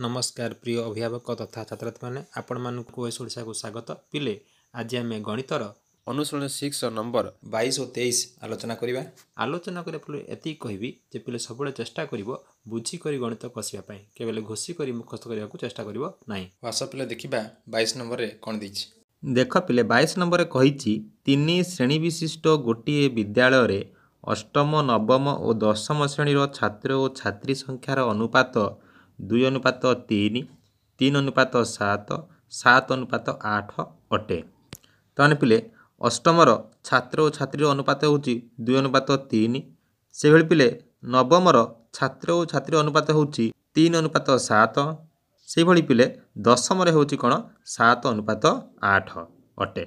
नमस्कार प्रिय अभिभावक तथा छात्र मैंने आपण मानक ओएस ओडिशा को स्वागत पिले आज आम गणितर अनुसरण 6 नंबर 22 और 23 आलोचना करवा आलोचना करने एति कहबी जे पिले सब चेष्टा कर बुझिक गणित कषा केवल घोषिक मुखस्त करने को चेष्टा कर व्हाट्सअप देखा 22 नंबर कौन दी देख पिले 22 नंबर कही तीन श्रेणी विशिष्ट गोटे विद्यालय अष्टम नवम और दशम श्रेणीर छात्र और छात्री संख्यार अनुपात 2:3, 3:7, 7:8 अटे। ताने पिले अष्टमर छात्र और छात्री अनुपात हूँ 2:3, से भली पिले नवमर छात्र और छात्री अनुपात हूँ 3:7, से भली पिले दशम हूँ कौन 7:8 अटे।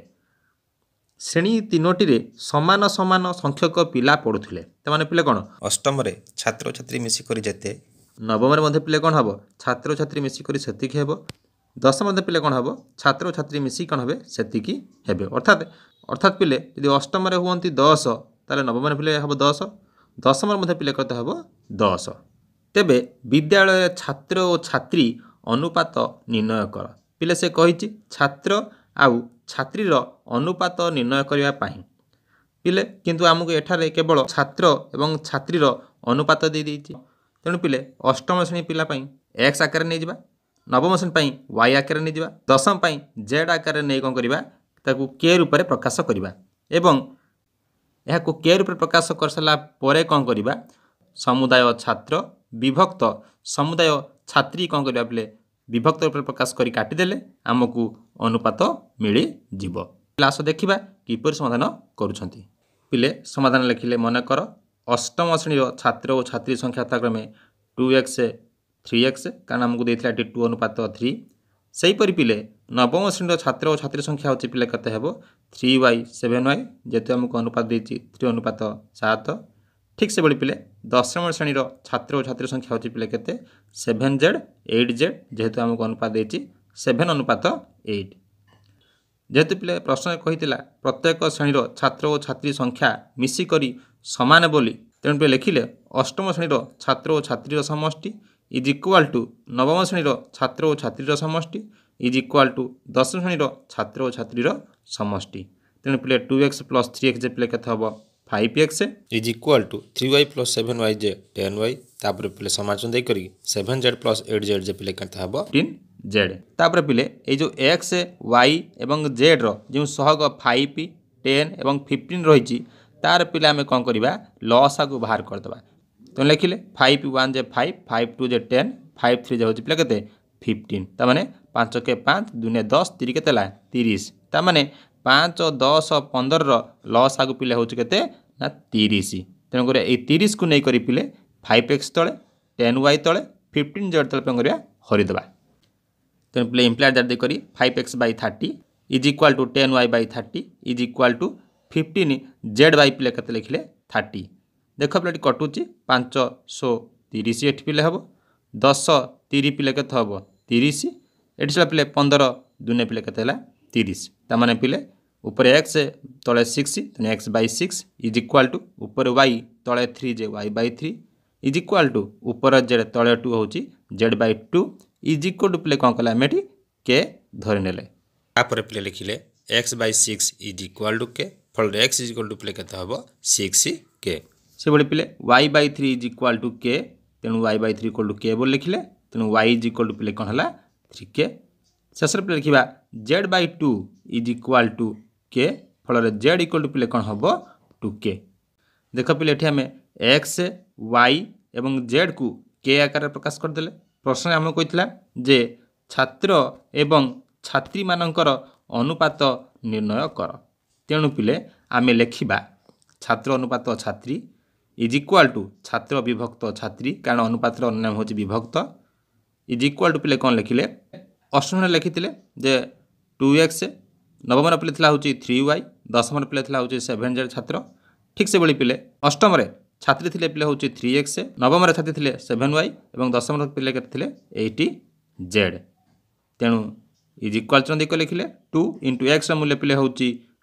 श्रेणी तीनोटी रे समान समान संख्यक पिला पढ़ुले ताने पिले कौन अष्टम छात्र छात्री मिसिक जेते नवम पिले कौन हम छात्र छात्री मिसिक सेतिकी हेब दशम पिले कौन हम छात्र छात्री मिसिक कौन हे सेतिकी हेबे अर्थात अर्थात पिले यदि अष्टम हूँ 10 ताले नवम पिले हम 10 दशम पिले कत हम 10। तेबे विद्यालय छात्र और छात्री अनुपात निर्णय कर पिले से कही छात्र आउ छात्रीर अनुपात निर्णय करने पिले किंतु आमको एठारे केवल छात्र एवं छात्रीर अनुपात दे देइछि तेणु पिले अष्टम श्रेणी पिला एक्स आकार नहीं जावा नवम श्रेणी वाई आकार नहीं जावा दशम जेड आकार नहीं कौन करवा ताकू के रूप में प्रकाश करवा एवं यह के रूप में प्रकाश कर सारा पर कौन करवा समुदाय छात्र विभक्त समुदाय छात्री कौन करवा पिले विभक्त रूप में प्रकाश कर काटिदेले आमको अनुपात मिल जीव आस देखा किपर समाधान करुछंती पिले समाधान लिखिले मनकर अष्टम श्रेणी छात्र और छात्री संख्या यथाक्रमे 2x 3x कारण आमको देता 2:3 सेहीपरि पिले नवम श्रेणी छात्र और छात्री संख्या होची पिले कते हेबो 3y 7y जेतु आमको अनुपात देछि 3:7 ठीक से बड़ी पिले दशम श्रेणी छात्र और छात्री संख्या होची पिले केते 7z 8z जेतु आमको अनुपात देछि 7:8 जेहेतु पिले प्रश्न कही प्रत्येक श्रेणी छात्र और छात्री संख्या मिसिक समान बोली तेणु पे लिखिले अष्टम श्रेणी छात्र और छात्री समष्टि इज इक्वाल टू नवम श्रेणी छात्र और छात्री समष्टि इज इक्वाल टू दशम श्रेणी छात्र और छात्री समष्टि तेणु पिले 2x + 3x जे पिले केते हम 5x is equal to 3y + 7y J 10y तापर पिले समाचन दे करी 7z + 8z जे पिले केते हम 15z तापर पिले ए जो x y एवं z रो जो सहग 5 10 एवं 15 रही तार पिले आम कौन करवा लसा को बाहर करदे तो लिखिले 5 1 जे 5 5 2 जे 10 5 3 जे हो पिले केते 15 तामाने 5 के 5 2 ने 10 3 केते ला 30 तामाने 5 10 15 रो लसा को पिले होची केते ना 30 तेणु कर 30 को नहीं करी पिले 5x तले 10y तले 15z तले पे करवा हरिदबा तेणु पिले इम्प्लाइड दैट दे करी 5x / 30 is equal to 10y / 30 is equal to 15z पिले केते लिखिले 30 देख पिले कटुची 530 एठी पिले हम 10 30 पिले केते हम 30 एठी चला पिले 15 दुने पिले केते हला 30 तामाने पिले ऊपर x तले 6 तेने x / 6 इज इक्वाल टू ऊपर y तले 3 जे y / 3 इज इक्वाल टू ऊपर z तले 2 होची z / 2 इज इक्वल टू पिले कौन कला मेठी के धरि नेले तापर पिले लिखिले x / 6 इज इक्वाल टू के फल x इज इक्वल टू पिले केते हबो 6k से बड़ी पिले y / 3 इज इक्वाल टू के तेणु y / 3 इक्वल टू के बोल लिखिले तेणु y इज इक्वल टू पिले कौन हला 3k शेष पिले लिखिबा z / 2 इज इक्वल टू के फल z इक्वल टू पिले कौन हबो 2k देख पिले एठी हमें x y एवं z को k आकार प्रकाश कर देले प्रश्न आम कही जे छात्र एवं छात्री मानकर अनुपात निर्णय कर तेणु पिले आम लिखा छात्र अनुपात छात्री इज इक्वाल टू छात्र विभक्त छात्री कारण अनुपात नाम हूँ विभक्त इज इक्वाल टू पिले कौन लिखिले अष्टम लिखी जे 2x नवम पिले हूँ 3y दशम पिले हूँ 7z छात्र ठीक से बड़ी पिले अष्टम छात्री थिले पिले हूँ 3x नवम छात्री थिले 7y और दशम पिले केते 80z तेणु इज इक्वाल टू लिखिले 2 × x मूल्य पिले हूँ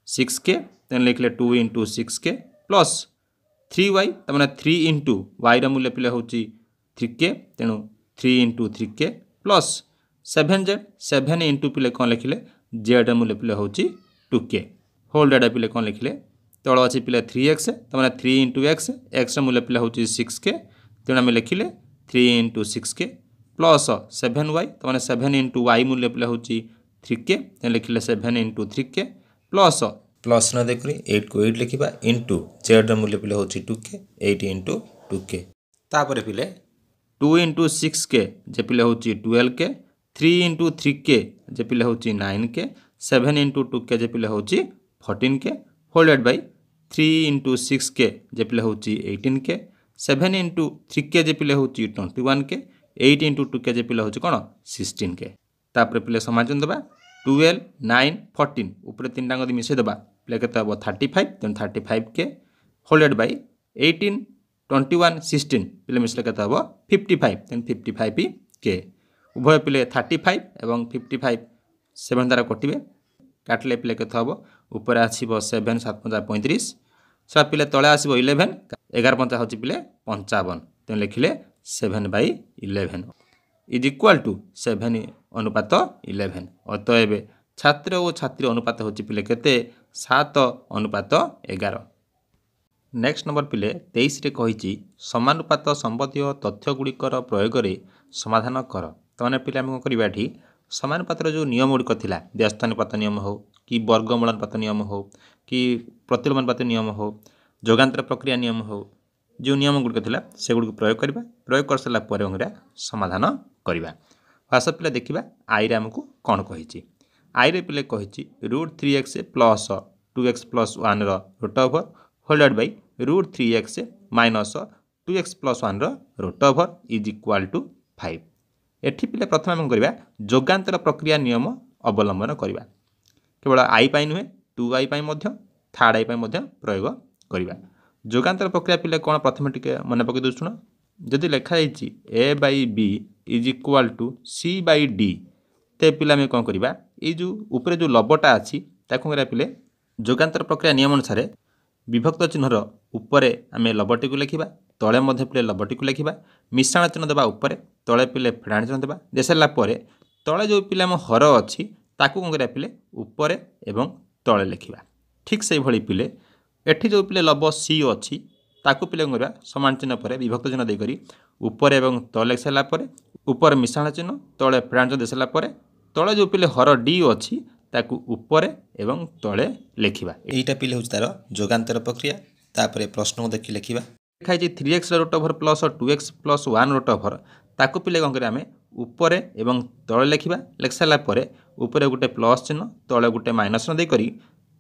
6k तेणु लिखिले 2 × 6k प्लस 3y तमाने 3 × y मूल्य पिले हूँ 3k तेणु 3 × 3k प्लस 7z 7 इंटू पिले कौन लिखिले जेड मूल्य पिले हूँ 2k होल डाटा पिले कौन लिखिले तल अच्छी पिले 3x तमें 3 इंटू एक्स एक्स मूल्य पिले हूँ 6k तेणु आम लिखिले 3 इंटू 6k प्लस 7y तमें 7 इंटू y मूल्य पिले हूँ 3k तेणु लिखिले 7 इंटू 3k प्लस प्लस न देखिए 8 को 8 लिखा इंटू जेड मूल्य पिले हूँ 2k 8 इंटू 2k तापर पिले 2 इंटू 6k जे पिले हूँ 12k 3 इंटू 3k जे पिले हूँ 9k 7 इंटू 2k जे पिले हूँ 14k holded by 3 into 6k जे पिले हूँ 18k 7 इंटू 3k जे पिले हूँ 21k 8 इंटू 2k जे पिले हूँ कौन 16k तापर पिले समाजन दबा 12 9 14 ऊपर 3 टाँग मिसे दबा पिले के 35 तेणु 35k होल्डेड बाई 18 21 16 पिले मिसले के 55 तेणु 55k उभय पिले 35 एवं 55 7 द्वारा कटे काटिले पिले के ऊपर आसो 7 7 35 सब पिले तले आसो 11 11 5 हूँ पिले 55 तेणु लिखिले 7/11 इज इक्वाल टू 7 अनुपात 11 अतएव छात्र और छात्री अनुपात हूँ पिले केते 7 अनुपात 11। नेक्स्ट नंबर पिले 23 रे कही समानुपात संबंधी तथ्यगुड़िकर प्रयोग में समाधान कर तो मैंने पिले कौन करवा ये समानुपातर जो नियम गुड़िक था व्यस्तानुपात नियम हो कि वर्गमूल अनुपात नियम हो कि प्रतिलोम अनुपात नियम हो जोगांतर प्रक्रिया नियम हो जो नियम गुड़िक था से गुड़ प्रयोग करवा प्रयोग कर सारा पर समाधान करवा फास्ट पिले देखा आई रे आमको कौन कही आई रे पिले कही √3x plus 2x plus 1 root over होल्डेड by √3x minus 2x plus 1 root over is equal to 5 एठी पिले प्रथम आम करवा जोगांतर प्रक्रिया नियम अवलंबन करवा केवल आई पाई नुहे 2i पाई मध्य थर्ड आई पाई मध्य प्रयोग करवा जोगांतर प्रक्रिया पिले कौन प्रथम टिके मन पकई दो शुण जदि लिखाई a/b is equal to c/d ते पिला में कौन करवा ये जो ऊपर जो लबटा अच्छी ताकि पिले जोगांतर प्रक्रिया नियम अनुसार विभक्त चिन्हर ऊपर आम लबटी को लिखा तले मध्य पिले लबटी को लिखा मिश्रण चिन्ह देवा ऊपर तले पिले फेड़ाण चिन्ह देवा दे सारापर तले जो पिले आम हर अच्छी ताकू कौन करा पिले ऊपर एवं तले लिखा ठीक से भली पिले एठी जो पिले लब सी अच्छी ताकू पिले कौन करवा समान चिन्ह पर विभक्त चिन्ह देकर ऊपर एवं तले लिख सारापर ऊपर मिश्रण चिन्ह तले फेड़ाण चिन्ह दे सारापर तले जो पिले हर डी अच्छी ताकू ऊपर एवं तले लिखा यहीटा पिले हूँ तार जोगांतर प्रक्रिया तापर प्रश्न को देखी लिखा लिखाई 3x root over plus 2x plus 1 root over ताकू पिले कौन करें ऊपर एवं तले लिखा लिख सारापर ऊपर गोटे प्लस चिन्ह तले गोटे माइनस चिन्ह देकर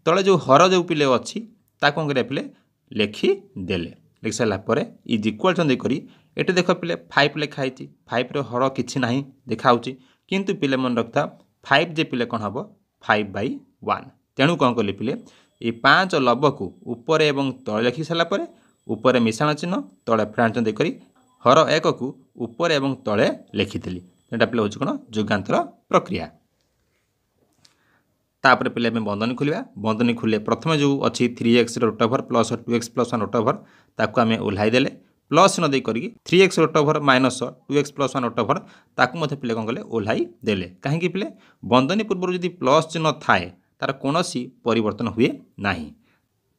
तले जो हर जो पिले अच्छी ताकू कौन पिले लिखिदेले लिख सारापर इज इक्वाल चिन्ह देकर ये देख पिले 5 लिखाई 5 हर कि ना देखा किंतु पिले मन रखता 5 जे पिले कौन हम 5/1 तेणु कौन कली पिले ये 5 लब को ऊपर एवं तले लिखि सारापर ऊपर मिश्रण चिन्ह तले फेड़ाण चिन्ह देकर हर 1 को ऊपर एवं तले लिखिली यहाँ पिले हूँ कौन जोगांतर प्रक्रिया तापर पिले बंधनी खोलिया बंधनी खोलिले प्रथम जो अच्छी 3x root over plus 2x plus 1 root over ताकू आम ओह्लाई देले प्लस चिन्ह दे करी 3x root over minus 2x plus 1 root over ताकू मध्य पिले कौन कले ओह्लाई देले कहीं पिले बंधनी पूर्व जदि प्लस चिन्ह थाए तार कौन परिवर्तन हुए ना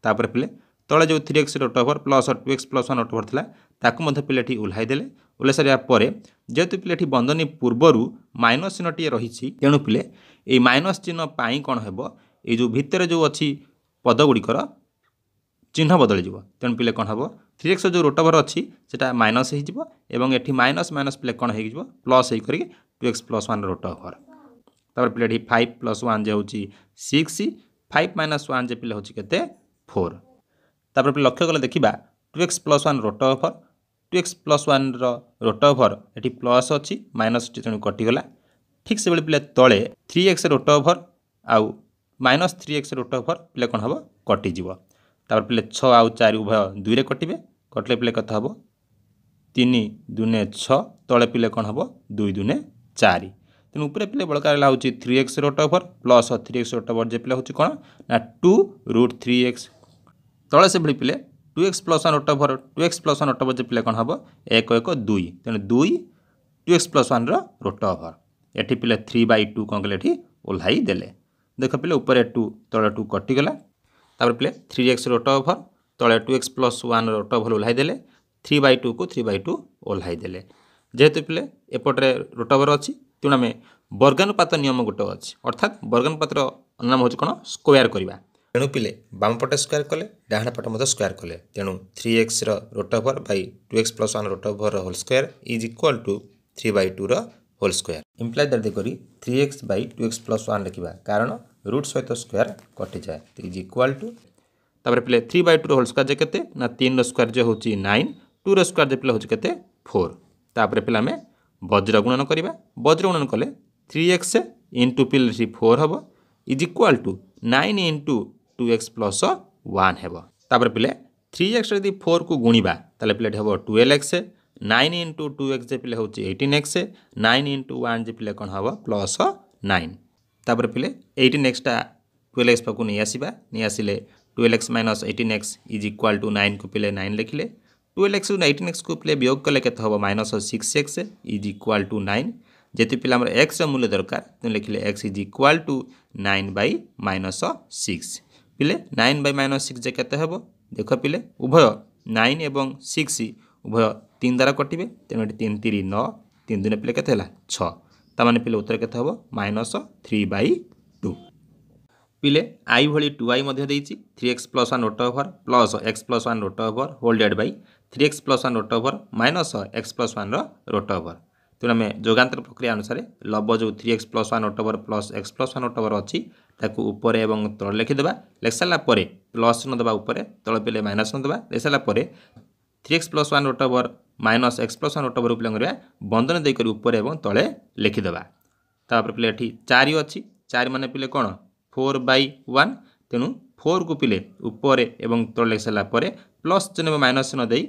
तापर पिले तले जो 3x root over plus 2x plus 1 root over था ताकू मध्य पिले ओह्लाई देले ओह्लाई सारा पर जेहेतु पिले बंधनी पूर्वर माइनस चिन्ह टी रही तेणु पिले ये माइनस चिन्ह पाई कौन हम ये जो भितर जो अच्छी पदगुड़िकर चिन्ह बदल तेणु पिले कौन हम 3x जो रूट ओवर अच्छी से माइनस हो माइनस माइनस पिले कौन हो प्लस हो 2x प्लस 1 रूट ओवर तापर पिले 5 प्लस 1 जो हूँ 6 5 माइनस 1 जे पिले हूँ के 4 तापर पिले लक्ष्य कले देखा 2x plus 1 root over 2x plus 1 root over ये प्लस अच्छी माइनस तेणु कटिगला ठीक से पिले तले 3x रूट ओवर आउ माइनस 3x रूट ओवर पिले कौन हम कटिज तापर पिले 6 आउ 4 उभय 2 रे कटे कटले पिले कत हम 3 दूने 6 तले पिले कौन हम 2 दूने 4 तेणु ऊपर पिले बड़का हूँ 3x root over plus 3x root over जे पिले हूँ कौन ना 2√3x तले से भाई पिले 2x plus 1 root over 2x plus 1 root over जे पिले कौन हम 1 1 2 तेणु 2 2x + 1 रोट ओवर एटी पिले 3/2 कौन कले एटी ओल्हाई देले देख पिले ऊपर 2 तले 2 कटिगला तापर पिले 3x रोट ओवर तले 2x + 1 रोट ओवर ओल्हाई देले 3/2 को 3/2 ओल्हाई देले जेहेतु पिले एपटे रोट ओवर अच्छी तेणु आम वर्गानुपात नियम गोटे अच्छी अर्थात वर्गानुपात नाम हूँ कौन स्क्वायर करवा तेणु पिले बाम पटे स्क्वायर कले डाहाण पटे मत स्क्वायर कले तेणु 3x root over by 2x + 1 root over whole square is equal to 3/2 whole square imply that देखिए 3x बाई 2x + 1 लिखा कारण रूट सहित स्क्वायर कटि जाए इज इक्वाल टू तापर पिले 3/2 होल स्क्वायर जे केते ना 3 स्क्वायर जे होची 9 2 स्क्वायर जे पिले होची केते 4 तापर पिले आमे वज्र गुणन करबा वज्र गुणन कले 3x इंटू पिले 4 हबो is equal to 9 into 2x + 1 हेबो तापर पिले 3x यदि 4 को गुणिबा ताले पिले हेबो 12x 9 इंटू 2x जे पिले होची 18x 9 इंटू 1 जे पिले कोन हबो +9 तापर पिले 18x टा 12x पाकु नहीं आसीबा नहीं आसिले 12x - 18x is equal to 9 को पिले 9 लिखिले 12x 18x को पिले वियोग कले केते हबो -6x इज इक्वाल टू 9 जेति पिले हमर x मूल्य दरकार तो लिखिले x इज इक्वाल टू 9/-6 पिले 9/-6 जे केते हबो देखो पिले उभय 9 एवं 6 उभय 3 द्वारा कटिबे तेनो 3 3 9 3 दिन पिले केते हला 6 ता माने पिले उत्तर केते हबो -3/2 पिले आई भली 2i मध्य देइछि 3x + 1 root over plus x + 1 root over whole divide by 3x + 1 root over minus x + 1 root over तेणु आम जोगांतर प्रक्रिया अनुसार लब जो 3x + 1 root over plus x + 1 root over अच्छी ताकू ऊपर एवं तल लिखिदेबा लिख सारा प्लस न देवा ऊपर तल पिले माइनस न देवा लिख सारा 3x + 1 root over minus x + 1 root over पिले करवा बंधन देकर ऊपर एवं तले लिखिदेबा तापर पिले एठी 4 अच्छी 4 माने पिले कौन 4/1 तेणु 4 को पिले ऊपर एवं तल लिख सारा प्लस चिन्ह माइनस चिन्ह दे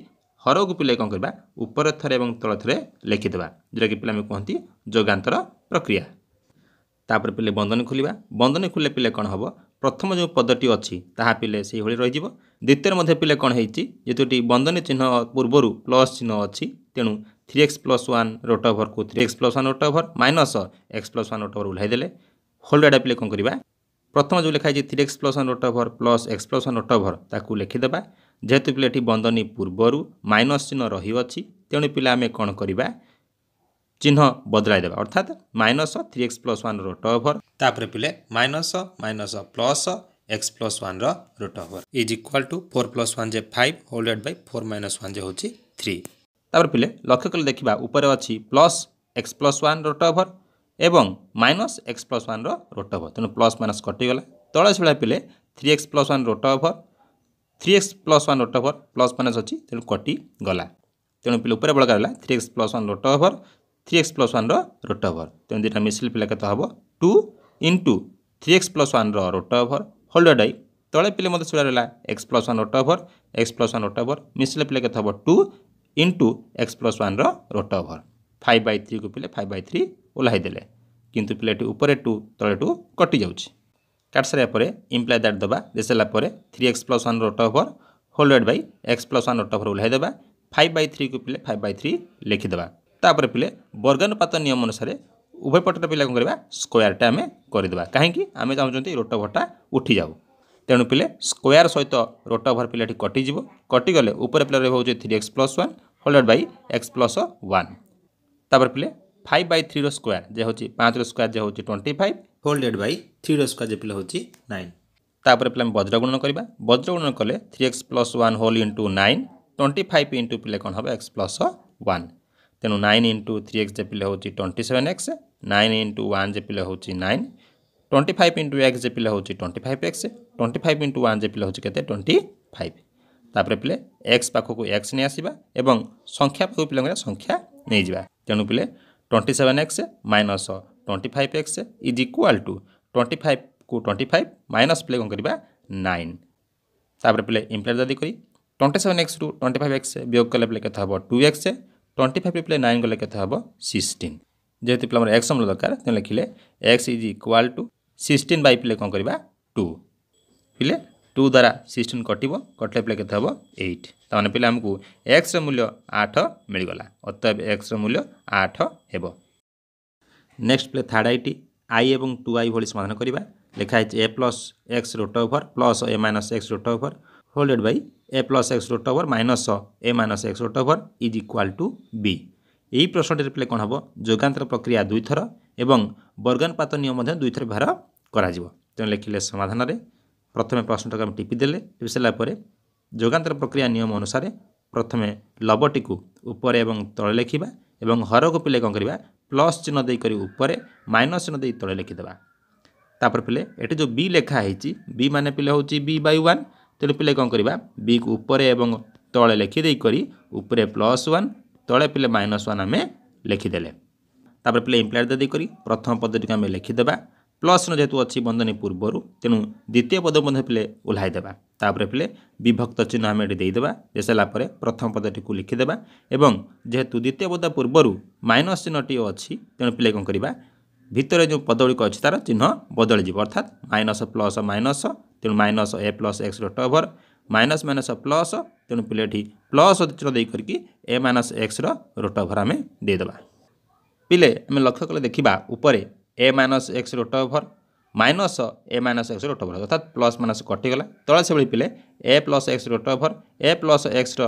हर को पिले कौन करवा ऊपर थरे एवं तल थरे लिखिदेबा जोटा कि पिले कहती जोगांतर प्रक्रिया तापर पिले बंधनी खोलिबा बंधनी खोलिले पिले कौन हम प्रथम जो पदटी अच्छी ताहा पिले से भाई रही द्वितीय मध्य पिले कौन होती जेतुटी बंधनी चिन्ह पूर्वर प्लस चिन्ह अच्छी तेणु 3x + 1 रोट ओवर को 3x + 1 root over minus x + 1 root over उल्हाई देले होल डाटा पिले कौन करवा प्रथम जो लिखाई 3x + 1 root over plus x + 1 root over ताकू लिखिदेबा जेहेतु पिले बंधनी पूर्वर माइनस चिन्ह रही अच्छी तेणु पिले आम कौन करवा चिन्ह बदलाई देबा अर्थात -3x + 1 रोट ओवर तापर पिले minus plus x + 1 root over is equal to 4 + 1 जे 5 होल डिवाइड बाई 4 - 1 जे होची 3 तापर पिले लक्ष्य कले देखिबा ऊपर अच्छी प्लस x + 1 रोट ओवर एवं माइनस x + 1 रोट ओवर तेणु प्लस माइनस कटिगला तले से पिले 3x + 1 root over 3x + 1 root over plus minus अच्छी तेणु कटि गला तेणु पिले ऊपर बलगा 3x + 1 root over 3x + 1 root over तेणु दुटा मिसिल पिले केते हबो 2 into 3x + 1 root over whole divide तले पिले मते सुरा रहला x + 1 root over x + 1 root over मिसिल पिले केते हबो 2 इंटू x + 1 रोट ओवर 5/3 को पिले 5/3 ओल्हाई देले किंतु पिले ऊपर 2 तले 2 कटि जाउछि काट सारा पर इम्प्लाय दैट दबा दे सारा पर 3x + 1 root over whole divide by x + 1 root over ओल्हाई देबा 5/3 को पिले 5/3 लिखिदेबा तापर पिले वर्गानुपात नियम अनुसार उभय पटर पिले कौन करवा स्क्वायरटा आम करदेबा कहीं आम चाहूँ रोट ओवरटा उठी जाऊ तेणु पिले स्क्वायर सहित रोट ओवर पिले कटिज कटिगले ऊपर पिले रोज 3x + 1 whole divide by x + 1 तापर पिले 5/3 स्क्वायर जे होची 5 स्क्वायर जे होची 25 होल डिवाइड बाई 3 स्क्वायर जे पिले होची 9 तापर पिले हम वज्र गुणन करबा वज्र गुणन कले 3x + 1 होल इंटू 9 25 इंटू पिले कौन हम x + 1 तेणु 9 इंटू 3x जे पिले होची 27x 9 इंटू 1 जे पिले होची 9 25 इंटू x जे पिले होची 25x 25 इंटू 1 जे पिले होची केते 25 तापर पिले x पाखो को x नहीं आसीबा एवं संख्या पाखो पिले संख्या नहीं जिबा तेणु पिले 27x minus 25x is equal to 25 को 25 माइनस पिले कौन करबा 9 तापर पिले इम्प्लाय दादी करी 27x रु 25x वियोग कले पिले केते हबो 2x 25 पिले 9 गले केते हबो 16 जेहेतु पिले हमर x मूल्य दरकार तेन लिखिले x is equal to 16 by पिले कौन करबा 2 पिले 2 द्वारा 16 कटिबो कटले पिले केते हबो 8 ताने पिले हमकु x ର मूल्य 8 मिलगला अतएव x ର मूल्य 8 हेबो। नेक्स्ट पिले थर्ड आईटी i एवं 2i भली समाधान करिबा लिखा है a plus x root over plus a minus x root over whole divided by a plus x root over minus a minus x root over is equal to b। यही प्रश्न पिले कौन हम जोगांतर प्रक्रिया दुई थर एवं वर्गानुपात नियम दुई थर व्यवहार करा तेणु लिखिले समाधान रे प्रथम प्रश्नटा आम टिपिदेले टिपि सारापर जोगांतर प्रक्रिया नियम अनुसार प्रथमे लबटी को ऊपर एवं तले लिखा एवं हर को पिले कौन करवा प्लस चिन्ह देकर ऊपर माइनस चिन्ह दे तले लिखिदेवा तापर पिले एटी जो बी लिखाई बी माने पिले हूँ बी बाय 1 तेणु पिले कौन करवा बी को ऊपर एवं तले लिखिदे ऊपर प्लस 1 तले पिले माइनस 1 आम लिखिदेले तापर पिले इम्प्लाइड देकर प्रथम पदटी को आम लिखिदेवा प्लस जेहेतु अच्छी बंधनी पूर्वर तेणु द्वितीय पद मध्य पिले ओह्लैदेवा तापर पिले विभक्त चिन्ह आम ये देदेवा दे सारापर प्रथम पदटी को लिखिदेवा एवं जेहेतु द्वितीय पद पूर्वर माइनस चिन्हटी अच्छी तेणु पिले कौन करवा भितर जो पदगुड़िक अच्छी तार चिन्ह बदल अर्थात माइनस प्लस माइनस तेणु minus a plus x root over minus minus plus तेणु पिले प्लस चिन्ह देकर a minus x root over आम देदेवा पिले आम लक्ष्य कले देखा ऊपर a minus x root over minus a minus x root over अर्थात प्लस माइनस कटिगला तले से पिले a plus x root over a plus x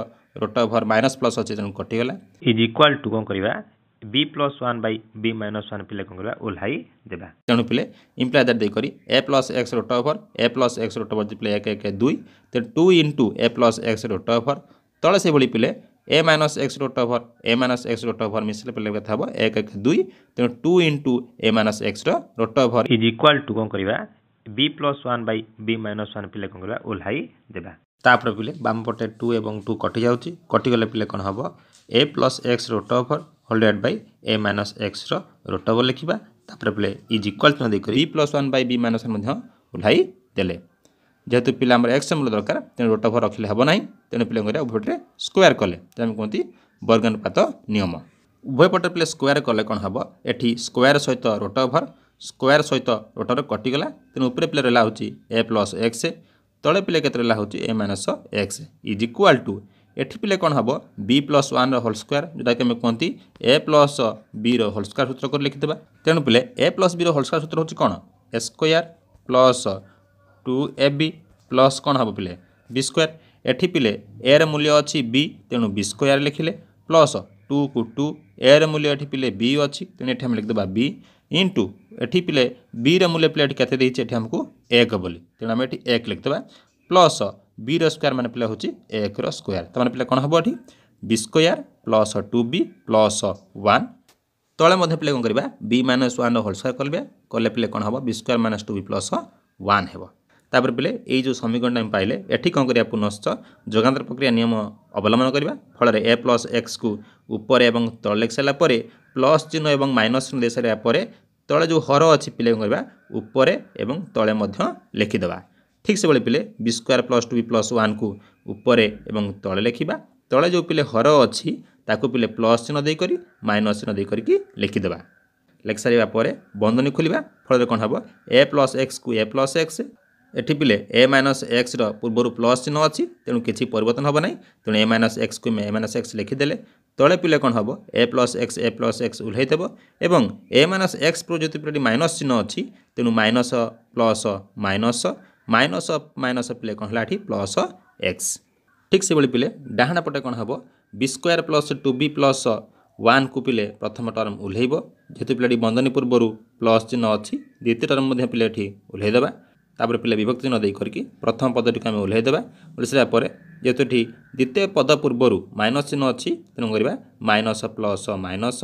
root over minus plus अच्छे तेणु कटिगला इज इक्वल टू कौन करवा b plus 1 bye b minus 1 पिले कौन करवा ओह्लाई देबा तेणु पिले इम्प्लाइ दैट देकरी a plus x root over a plus x root over पिले 1 1 2 तेणु 2 into a plus x root over तले से पिले a minus x root over a minus x root over मिसले पिले कथा हम 1 1 2 तेणु 2 into a minus x root over is equal to कौन करवा b plus 1 bye b minus 1 पिले कौन करवा ओह्लाई देबा तापर पिले बाम पटे 2 एवं 2 कटि जाउची कटिगले पिले कौन हम a plus x root over whole divided by a minus x root over लिखा तापर पिले इज इक्वल टू देकर b plus 1 bye b minus 1 ओह्लाई देले जेहेतु पिला एक्स मूल्य दरकार तेणु रूट ओवर रखिले हम ना तेणु पिले उभयटे स्क्वायर कले आम कहते वर्गानुपात नियम उभयपटे पिले स्क्वायर कले कौन हम एटी स्क्वायर सहित रूट ओवर स्क्वायर सहित रूट ओवर कटिगला तेणु ऊपर पिले रहा हूँ a प्लस एक्स तले पिले के रहा हूँ a minus X is equal to eighty पिले कौन हम b प्लस 1 होल स्क्वायर जोटा कि कहते a plus b whole square सूत्र कर लिखिदेवा तेणु पिले a plus b whole square सूत्र हूँ कौन a square plus 2ab plus कौन हम पिले बी स्क्वायर एटी पिले a रे मूल्य अच्छी b तेणु b स्क्वायर लिखिले प्लस 2 को 2 a रे मूल्य एटी पिले b अच्छी तेणु ये आम लिखिदेवा b इंटू एटी पिले b रे मूल्य पिले केते देइछि एटी हमको 1 बोली तेणु आम एटी 1 लिखिदेवा प्लस b रो स्क्वायर माने पिले होछि 1 रो स्क्वायर त माने पिले कोन हबो eighty b square plus 2b plus 1 तळे मध्ये पिले कोन करबा b माइनस 1 होल स्क्वायर करबे कले पिले कोन हबो b square minus 2b plus 1 हेबो तापर पिले ये जो समीकरण आम पाइले एठी कौन करिया पुनश्च जोगांतर प्रक्रिया नियम अवलंबन करबा फल ए प्लस एक्स को ऊपर एवं तले लिख सारा पर प्लस चिन्ह एवं माइनस चिन्ह दे सारा पर तले जो हर अच्छी पिले कौन करबा ऊपर एवं तले मध्य लिखिदेवा ठीक से पिले B square plus 2b plus 1 को ऊपर एवं तले लिखा तले जो पिले हर अच्छी ताकू पिले प्लस चिन्ह देकर माइनस चिन्ह देकर लिखिदेवा लिख सारा पर बंधनी खोलिबा फल कौन हम ए प्लस एक्स को ए प्लस एक्स एटी पिले ए माइनस एक्स पूर्वर प्लस चिन्ह अच्छी तेणु किसी परिवर्तन हम ना तेणु ए माइनस एक्स को ए माइनस एक्स लिखिदेले तले पिले कौन हम ए प्लस एक्स ओह्लैदेव एवं ए माइनस एक्स पर जो पिले माइनस चिन्ह अच्छी तेणु minus plus minus minus minus पिले कौन है प्लस एक्स ठीक से पिले डाहाण पटे कौन हम B square plus 2b plus 1 को पिले प्रथम टर्म ओह्लैब जेहेतु पिले बंधनी पूर्वर प्लस चिन्ह अच्छी द्वितीय टर्म पिले ओह्लैदेवा तापर पिले विभक्त चिन्ह देकर प्रथम पदटी को आम ओह्लैदेवा ओह्लैसा पर जेहेतु द्वितीय पद पूर्वर माइनस चिन्ह अच्छी तेणु करवा minus plus minus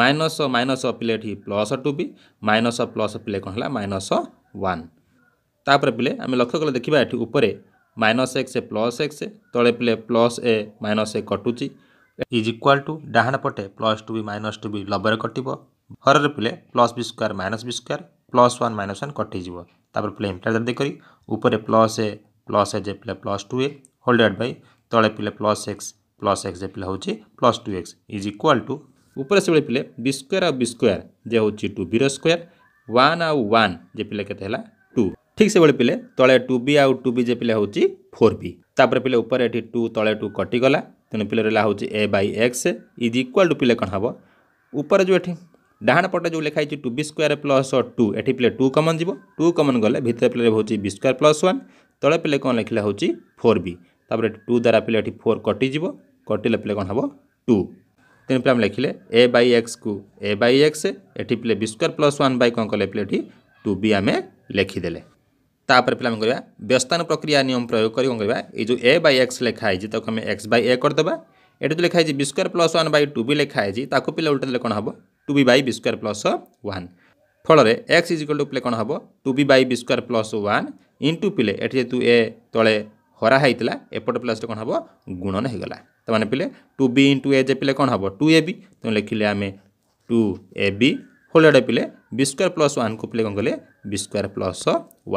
minus minus पिले प्लस 2b माइनस प्लस पिले कौन है माइनस 1 तापर पिले आम लक्ष्य कले देखा ये ऊपर माइनस एक्स प्लस एक्स तले पिले प्लस ए माइनस ए कटुची इज इक्वाल टू डाहाण पटे प्लस 2b माइनस 2b लबर कटिब हर पिले plus b square minus b square plus 1 minus 1 कटिज तापर पिले इम्प्लाइ देकर ऊपर प्लस ए जे पिले प्लस 2a होल्डेड बाय तले पिले प्लस एक्स जे पिले हूँ plus 2x is equal to ऊपर से पिले बी स्क्वायर आ बी स्क्वायर जे हूँ 2b स्क्वायर 1 आउ 1 जे पिले केते 2 ठीक से पिले तले 2b आउ 2b जे पिले होची 4b तापर पिले ऊपर एठी 2 तले 2 कटि गला तेनु पिले रहला होची a by x is equal to पिले कोन हबो ऊपर जो एठी डाहाण पटे जो लिखा है 2b स्क्वायर प्लस 2 एठी पिले 2 कमन जीवो 2 कमन गले भितर पिले होची b स्क्वायर प्लस 1 तले पिले कोन लिखला होची 4b तापर 2 द्वारा पिले एठी 4 कटि जीवो कटिले पिले कोन हबो 2 तेन पे हम लिखिले a by x को a by x एठी पिले b स्क्वायर प्लस 1 बाय कोन कले पिले एठी 2b आमे लिखिदेले तापर पे हम करबा व्यस्तान प्रक्रिया नियम प्रयोग करी कोन करबा ए जो a by x लिखा है ताको हम x by a कर देबा एठी जो लिखा है b square plus 1 bye 2b लिखा है ताको पिले उल्टा देले कोन हबो 2b by b square plus 1 फल x इज इक्वल टू पिले कोन हबो 2b by b square plus 1 into पिले एठी जेतु a तळे हरा हैतला एपट प्लस कोन हबो गुणन हे गला त माने पिले 2b * a जे पिले कोन हबो 2ab तो लिखिले आमे 2ab होलडे पिले b स्क्वायर प्लस 1 को पिले कोन गले b स्क्वायर प्लस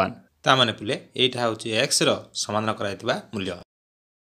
1 ता माने पिले एटा होची x रो समाधान कराइतबा मूल्य।